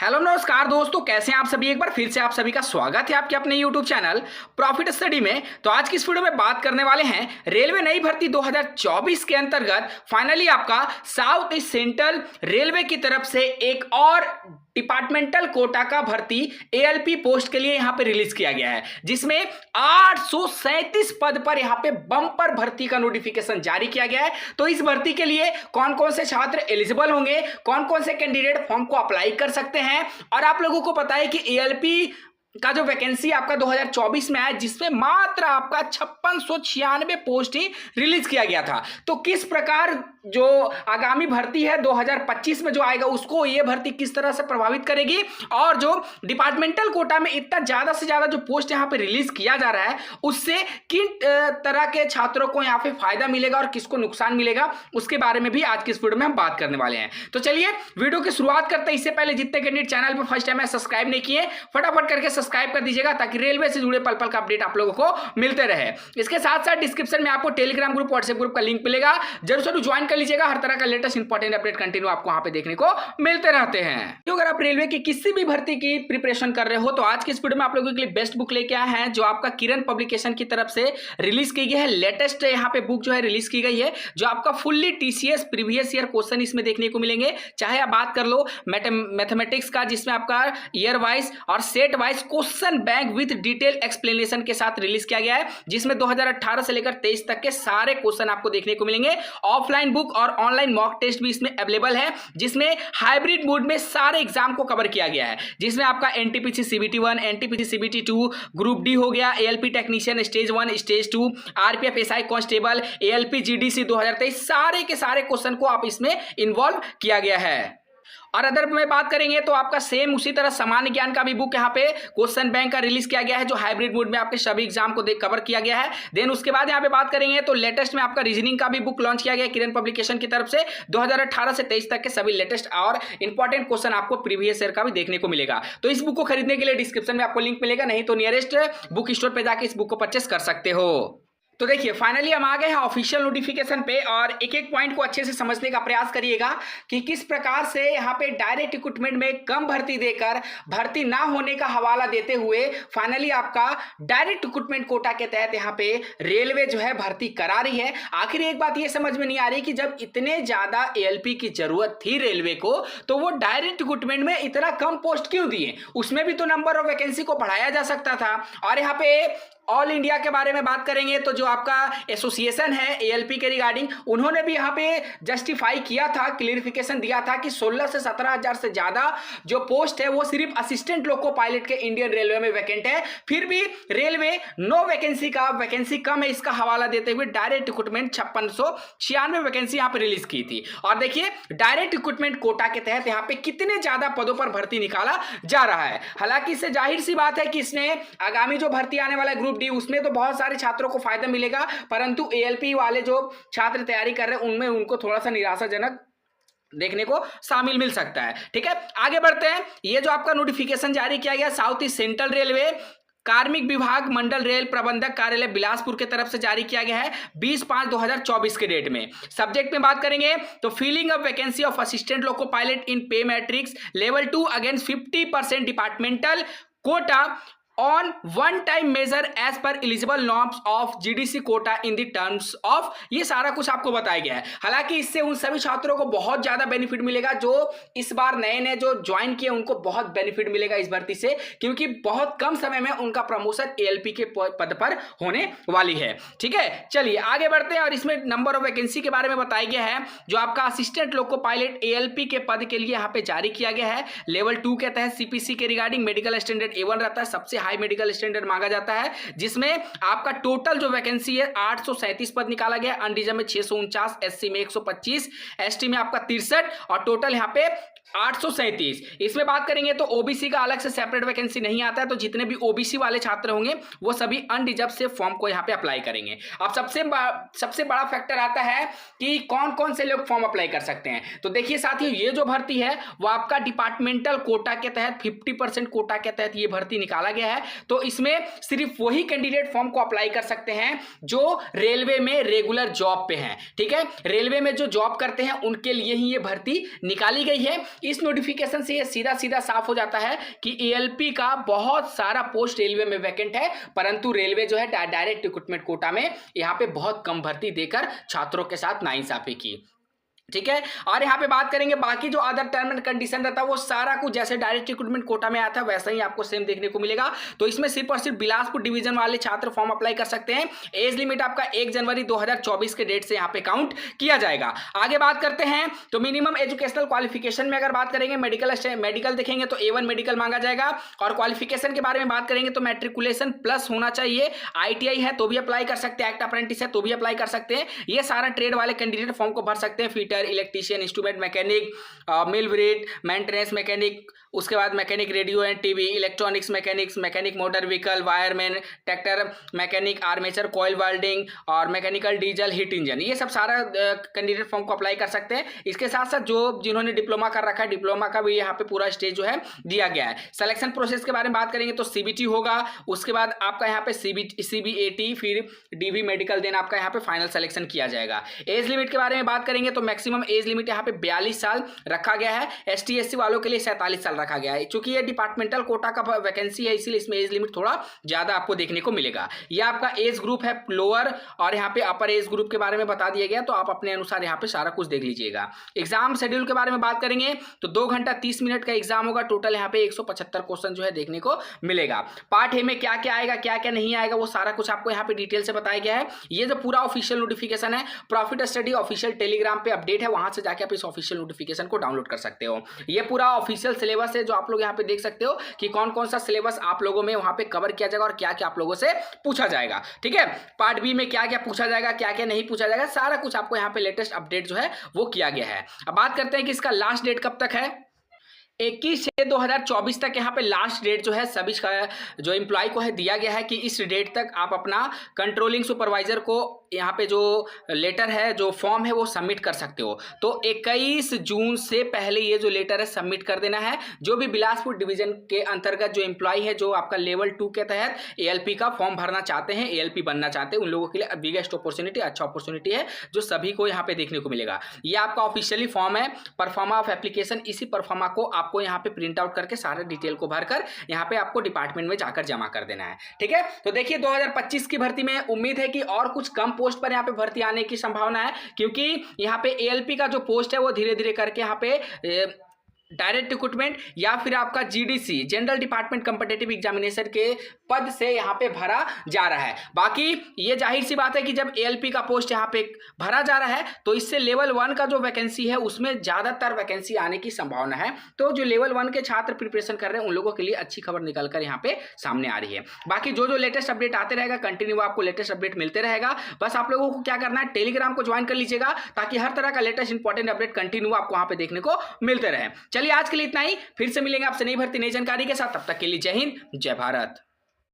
Hello नमस्कार दोस्तों, कैसे हैं आप सभी। एक बार फिर से आप सभी का स्वागत है आपके अपने यूट्यूब चैनल प्रॉफिट स्टडी में। तो आज की इस वीडियो में बात करने वाले हैं रेलवे नई भर्ती 2024 के अंतर्गत फाइनली आपका साउथ ईस्ट सेंट्रल रेलवे की तरफ से एक और डिपार्टमेंटल कोटा का भर्ती एएलपी पोस्ट के लिए यहां पे रिलीज किया गया है, जिसमें 837 पद पर यहां पे बम्पर भर्ती का नोटिफिकेशन जारी किया गया है। तो इस भर्ती के लिए कौन कौन से छात्र एलिजिबल होंगे, कौन कौन से कैंडिडेट फॉर्म को अप्लाई कर सकते हैं, और आप लोगों को पता है कि एएलपी का जो वैकेंसी आपका 2024 में आया, जिसमें मात्र आपका 5696 पोस्ट ही रिलीज किया गया था। तो किस प्रकार जो आगामी भर्ती है 2025 में जो आएगा उसको ये भर्ती किस तरह से प्रभावित करेगी, और जो डिपार्टमेंटल कोटा में इतना ज्यादा से ज्यादा जो पोस्ट यहाँ पे रिलीज किया जा रहा है उससे किन तरह के छात्रों को यहाँ पे फायदा मिलेगा और किसको नुकसान मिलेगा, उसके बारे में भी आज की इस वीडियो में हम बात करने वाले हैं। तो चलिए वीडियो की शुरुआत करते हैं। इससे पहले जितने कैंडिडेट चैनल पर फर्स्ट टाइम है सब्सक्राइब नहीं किए, फटाफट करके सब्सक्राइब कर दीजिएगा ताकि रेलवे से जुड़े पल पल का अपडेट आप लोगों को मिलते रहे। इसके साथ साथ डिस्क्रिप्शन में आपको टेलीग्राम ग्रुप, व्हाट्सएप ग्रुप का लिंक मिलेगा, जरूर ज्वाइन कर लीजिएगा। हर तरह का लेटेस्ट इंपॉर्टेंट अपडेट कंटिन्यू आपको वहां पे देखने को मिलते रहते हैं। तो अगर आप रेलवे की किसी भी भर्ती की प्रिपरेशन कर रहे हो तो आज की इस वीडियो में आप लोगों के लिए बेस्ट बुक लेके आए हैं, जो आपका किरण पब्लिकेशन की तरफ से रिलीज की गई है। लेटेस्ट यहाँ पे बुक जो है रिलीज की गई है, जो आपका fully TCS previous year question इसमें देखने को मिलेंगे। चाहे आप बात कर लो मैथमेटिक्स का, जिसमें आपका ईयर वाइज और set wise question bank with detail explanation के साथ रिलीज किया गया है, जिसमें 2018 से लेकर 23 तक के सारे क्वेश्चन आपको देखने को मिलेंगे। ऑफलाइन बुक और ऑनलाइन मॉक टेस्ट भी इसमें अवेलेबल है, जिसमें हाइब्रिड मोड में सारे एग्जाम को कवर किया गया है, जिसमें आपका NTPC CBT 1, NTPC CBT 2, group D हो गया, ALP technician stage 1, stage 2, RPF SI constable, ALP GDC 2023, सारे के सारे क्वेश्चन को आप इसमें इन्वॉल्व किया गया है। और अदर में बात करेंगे तो आपका सेम उसी तरह सामान्य ज्ञान का भी बुक यहाँ पे क्वेश्चन बैंक का रिलीज किया गया है, जो हाइब्रिड मोड में आपके सभी एग्जाम को कवर किया गया है। देन उसके बाद यहाँ पे बात करेंगे तो लेटेस्ट में आपका रीजनिंग का भी बुक लॉन्च किया गया है किरण पब्लिकेशन की तरफ से। 2018 से 23 तक के सभी लेटेस्ट और इंपॉर्टेंट क्वेश्चन आपको प्रीवियस ईयर का भी देखने को मिलेगा। तो इस बुक को खरीदने के लिए डिस्क्रिप्शन में आपको लिंक मिलेगा, नहीं तो नियरेस्ट बुक स्टोर पर जाकर इस बुक को परचेस कर सकते हो। तो देखिए फाइनली हम आ गए हैं ऑफिशियल नोटिफिकेशन पे, और एक एक पॉइंट को अच्छे से समझने का प्रयास करिएगा कि किस प्रकार से यहाँ पे डायरेक्ट रिक्रूटमेंट में कम भर्ती देकर भर्ती ना होने का हवाला देते हुए फाइनली आपका डायरेक्ट रिक्रूटमेंट कोटा के तहत यहाँ पे रेलवे जो है भर्ती करा रही है। आखिर एक बात ये समझ में नहीं आ रही कि जब इतने ज्यादा एएलपी की जरूरत थी रेलवे को, तो वो डायरेक्ट रिक्रूटमेंट में इतना कम पोस्ट क्यों दिए? उसमें भी तो नंबर ऑफ वैकेंसी को बढ़ाया जा सकता था। और यहाँ पे ऑल इंडिया के बारे में बात करेंगे तो जो आपका एसोसिएशन है एएलपी के रिगार्डिंग, उन्होंने भी यहाँ पे जस्टिफाई किया था, क्लियरिफिकेशन दिया था कि 16 से 17 हजार से ज्यादा जो पोस्ट है वो सिर्फ असिस्टेंट लोको पायलट के इंडियन रेलवे में वैकेंट है। फिर भी रेलवे नो वैकेंसी कम है इसका हवाला देते हुए डायरेक्ट रिक्रूटमेंट 5696 वैकेंसी यहाँ पे रिलीज की थी। और देखिए डायरेक्ट रिक्रूटमेंट कोटा के तहत यहाँ पे कितने ज्यादा पदों पर भर्ती निकाला जा रहा है। हालांकि इससे जाहिर सी बात है कि इसने आगामी जो भर्ती आने वाला ग्रुप डी, उसमें तो बहुत सारे छात्रों को फायदा मिलेगा, परंतु एएलपी वाले जो छात्र तैयारी कर रहे हैं उनमें उनको थोड़ा सा निराशाजनक देखने को शामिल मिल सकता है। ठीक है, आगे बढ़ते हैं। ये जो आपका नोटिफिकेशन जारी किया गया साउथ ईस्ट सेंट्रल रेलवे कार्मिक विभाग मंडल रेल प्रबंधक कार्यालय बिलासपुर के तरफ से जारी किया गया है 20/5/2024 के डेट में। सब्जेक्ट में बात करेंगे तो filling up vacancy of assistant loco pilot in pay matrix level 2 against 50% departmental quota on one time measure as per eligible norms of GDC quota in the terms of, ये सारा कुछ आपको बताया गया है। हालांकि इससे उन सभी छात्रों को बहुत ज्यादा बेनिफिट मिलेगा जो इस बार नए जो ज्वाइन किए, उनको बहुत बेनिफिट मिलेगा इस भर्ती से, क्योंकि बहुत कम समय में उनका प्रमोशन एएलपी के पद पर होने वाली है। ठीक है, चलिए आगे बढ़ते हैं। और इसमें नंबर ऑफ वैकेंसी के बारे में बताया गया है, जो आपका असिस्टेंट लोको पायलट एएलपी के पद के लिए यहाँ पे जारी किया गया है। लेवल 2 के तहत सीपीसी के रिगार्डिंग मेडिकल स्टैंडर्ड A1 रहता है, सबसे हाई मेडिकल स्टैंडर्ड मांगा जाता है, जिसमें आपका टोटल जो वैकेंसी है 837 पद निकाला गया। अनरिजर्व में 649, एससी में 125, एसटी में आपका 63 और टोटल यहाँ पे 837। इसमें बात करेंगे तो ओबीसी का अलग से सेपरेट वैकेंसी नहीं आता है, तो जितने भी ओबीसी वाले छात्र होंगे वो सभी अनरिजर्व से फॉर्म को यहाँ पे अप्लाई करेंगे। अब सबसे बड़ा फैक्टर आता है कि कौन कौन से लोग फॉर्म अप्लाई कर सकते हैं। तो देखिए साथियों, ये जो भर्ती है वो आपका डिपार्टमेंटल कोटा के तहत 50% कोटा के तहत ये भर्ती निकाला गया है। तो इसमें सिर्फ वही कैंडिडेट फॉर्म को अप्लाई कर सकते हैं जो रेलवे में रेगुलर जॉब पे हैं। ठीक है, रेलवे में जो जॉब करते हैं उनके लिए ही ये भर्ती निकाली गई है। इस नोटिफिकेशन से ये सीधा सीधा साफ हो जाता है कि एएलपी का बहुत सारा पोस्ट रेलवे में वैकेंट है, परंतु रेलवे जो है डायरेक्ट रिक्रूटमेंट कोटा में यहाँ पे बहुत कम भर्ती देकर छात्रों के साथ नाइंसाफी की। ठीक है, और यहाँ पे बात करेंगे बाकी जो अदर टर्म एंड कंडीशन रहता है वो सारा कुछ जैसे डायरेक्ट रिक्रूटमेंट कोटा में आता है वैसा ही आपको सेम देखने को मिलेगा। तो इसमें सिर्फ और सिर्फ बिलासपुर डिवीजन वाले छात्र फॉर्म अप्लाई कर सकते हैं। एज लिमिट आपका 1 जनवरी 2024 के डेट से यहाँ पे काउंट किया जाएगा। आगे बात करते हैं तो मिनिमम एजुकेशनल क्वालिफिकेशन में अगर बात करेंगे मेडिकल देखेंगे तो A1 मेडिकल मांगा जाएगा, और क्वालिफिकेशन के बारे में बात करेंगे तो मैट्रिकुलेशन प्लस होना चाहिए। ITI है तो भी अप्लाई कर सकते हैं, एक्ट अप्रेंटिस है तो भी अप्लाई कर सकते हैं। ये सारा ट्रेड वाले कैंडिडेट फॉर्म को भर सकते हैं। फीटर, इलेक्ट्रीशियन, इंस्ट्रूमेंट मैकेनिक, मिल ब्रेड, मेंटेनेंस मैकेनिक, उसके बाद mechanic radio and TV, electronics mechanics, mechanic motor vehicle, wireman, tractor mechanic, armature, coil welding और मैकेनिकल डीजल हीट इंजन, ये सब सारा कैंडिडेट फॉर्म को अप्लाई कर सकते हैं। इसके साथ साथ जिन्होंने डिप्लोमा कर रखा है डिप्लोमा का भी यहाँ पे पूरा स्टेज जो है दिया गया है। सिलेक्शन प्रोसेस के बारे में बात करेंगे तो CBT होगा, उसके बाद आपका यहाँ पे CBAT, फिर DV मेडिकल, देन आपका यहाँ पे फाइनल सिलेक्शन किया जाएगा। एज लिमिट के बारे में बात करेंगे तो मैक्सिमम एज लिमिट यहाँ पे 42 साल रखा गया है। ST/SC वालों के लिए 47 साल रखा गया है। चूंकि ये डिपार्टमेंटल कोटा का वैकेंसी है इसलिए इसमें एज लिमिट थोड़ा ज्यादा आपको देखने को मिलेगा। ये आपका एज ग्रुप है लोअर, और यहाँ पे अपर एज ग्रुप के बारे में बता दिया गया, तो आप अपने अनुसार यहाँ पे सारा कुछ देख लीजिएगा। एग्जाम शेड्यूल के बारे में बात करेंगे तो 2 घंटा 30 मिनट का एग्जाम होगा। टोटल यहाँ पे 175 क्वेश्चन जो है देखने को मिलेगा। पार्ट ए में क्या क्या आएगा क्या क्या नहीं आएगा वो सारा कुछ आपको यहाँ पे डिटेल से बताया गया है। ये जो पूरा ऑफिशियल नोटिफिकेशन है प्रॉफिट स्टडी ऑफिशियल टेलीग्राम पे अपडेट है, वहां से जाके आप इस ऑफिशियल नोटिफिकेशन को डाउनलोड कर सकते हो। ये पूरा ऑफिशियल सिलेबस है जो आप लोग यहाँ पे देख सकते हो कि कौन कौन सा सिलेबस आप लोगों में वहां पे कवर किया जाएगा और क्या क्या आप लोगों से पूछा जाएगा। ठीक है, पार्ट बी में क्या क्या पूछा जाएगा क्या क्या नहीं पूछा जाएगा, सारा कुछ आपको यहाँ पे लेटेस्ट अपडेट जो है वो किया गया है। अब बात करते हैं कि इसका लास्ट डेट कब तक है। 21/6/2024 तक यहाँ पे लास्ट डेट जो है सभी जो एम्प्लॉय को है दिया गया है कि इस डेट तक आप अपना कंट्रोलिंग सुपरवाइजर को यहाँ पे जो लेटर है जो फॉर्म है वो सबमिट कर सकते हो। तो 21 जून से पहले ये जो लेटर है सबमिट कर देना है। जो भी बिलासपुर डिवीजन के अंतर्गत जो एम्प्लॉय है जो आपका लेवल 2 के तहत ALP का फॉर्म भरना चाहते हैं, ALP बनना चाहते हैं, उन लोगों के लिए बिगेस्ट अपॉर्चुनिटी, अच्छा अपॉर्चुनिटी है जो सभी को यहाँ पे देखने को मिलेगा। ये आपका ऑफिशियली फॉर्म है, परफॉर्मा ऑफ एप्लीकेशन। इसी परफॉर्मा को आपको यहाँ पे प्रिंट आउट करके सारे डिटेल को भरकर यहाँ पे आपको डिपार्टमेंट में जाकर जमा कर देना है। ठीक है, तो देखिए 2025 की भर्ती में उम्मीद है कि और कुछ कम पोस्ट पर यहाँ पे भर्ती आने की संभावना है, क्योंकि यहाँ पे ALP का जो पोस्ट है वो धीरे धीरे करके यहाँ पे डायरेक्ट रिक्रूटमेंट या फिर आपका GDC general department competitive examination के पद से यहाँ पे भरा जा रहा है। बाकी ये जाहिर सी बात है कि जब ALP का पोस्ट यहाँ पे भरा जा रहा है तो इससे लेवल 1 का जो वैकेंसी है उसमें ज़्यादातर वैकेंसी आने की संभावना है। तो जो लेवल 1 के छात्र प्रिपरेशन कर रहे हैं उन लोगों के लिए अच्छी खबर निकल कर यहाँ पे सामने आ रही है। बाकी जो लेटेस्ट अपडेट आते रहेगा कंटिन्यू आपको लेटेस्ट अपडेट मिलते रहेगा। बस आप लोगों को क्या करना है, टेलीग्राम को ज्वाइन कर लीजिएगा ताकि हर तरह का लेटेस्ट इंपॉर्टेंट अपडेट कंटिन्यू आपको वहाँ पे देखने को मिलते रहे। चलिए आज के लिए इतना ही, फिर से मिलेंगे आपसे नई भर्ती नई जानकारी के साथ। तब तक के लिए जय हिंद जय भारत।